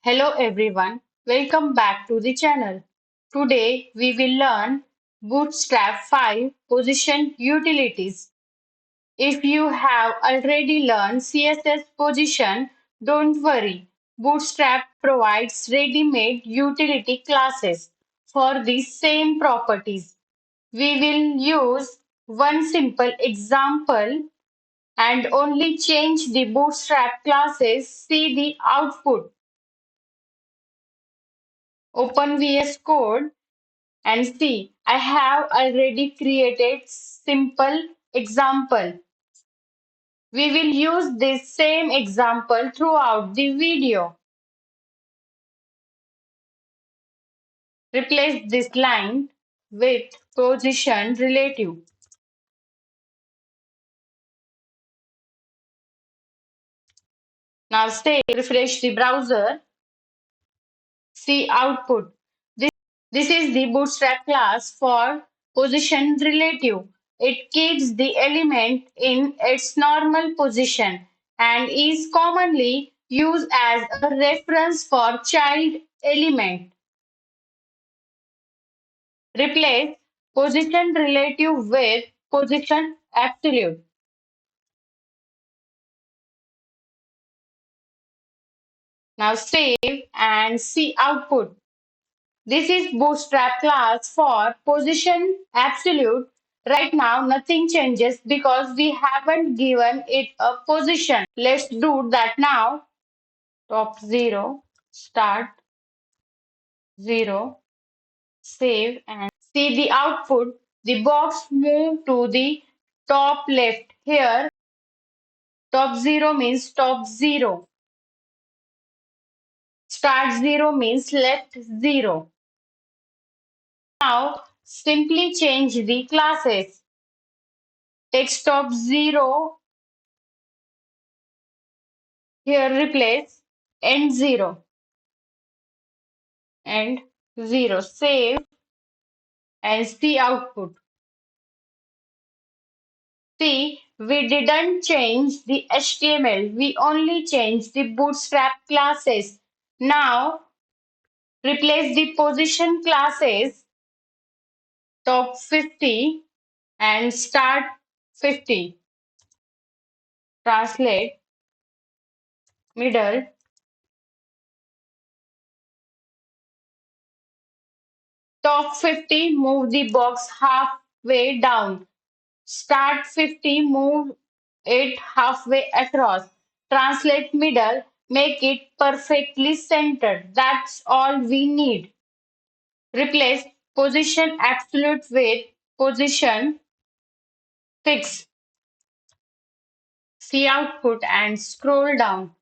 Hello everyone, welcome back to the channel. Today we will learn Bootstrap 5 Position Utilities. If you have already learned CSS Position, don't worry. Bootstrap provides ready-made utility classes for the same properties. We will use one simple example and only change the Bootstrap classes. See the output. Open VS Code and see. I have already created simple example. We will use this same example throughout the video. Replace this line with position relative. Now save, refresh the browser, see output. This is the Bootstrap class for position relative. It keeps the element in its normal position and is commonly used as a reference for child element. Replace position relative with position absolute. Now save and see output. This is Bootstrap class for position absolute. Right now, nothing changes because we haven't given it a position. Let's do that now. Top 0, start 0, save and see the output. The box move to the top left. Here, top 0 means top 0. Start 0 means left 0. Now, simply change the classes. Text top 0. Here replace end 0 and 0. Save and see output. See, we didn't change the HTML. We only changed the Bootstrap classes. Now, replace the position classes top 50 and start 50. Translate middle. Top 50, move the box halfway down. Start 50, move it halfway across. Translate middle, make it perfectly centered. That's all we need. Replace position absolute with position fixed. See output and scroll down.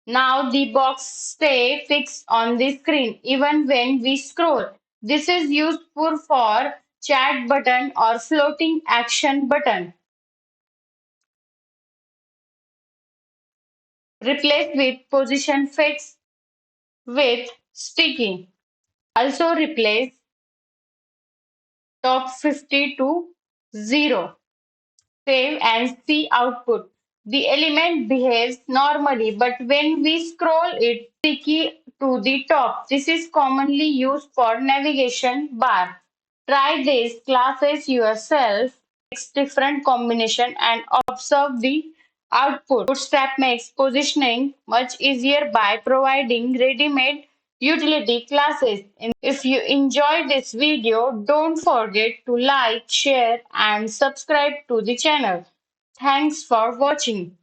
Now the box stay fixed on the screen even when we scroll. This is useful for chat button or floating action button. Replace with position fixed with sticky. Also replace top 50 to 0. Save and see output. The element behaves normally, but when we scroll it sticky to the top. This is commonly used for navigation bar. Try these classes yourself, mix different combination and observe the output. Bootstrap makes positioning much easier by providing ready-made utility classes. If you enjoyed this video, don't forget to like, share and subscribe to the channel. Thanks for watching.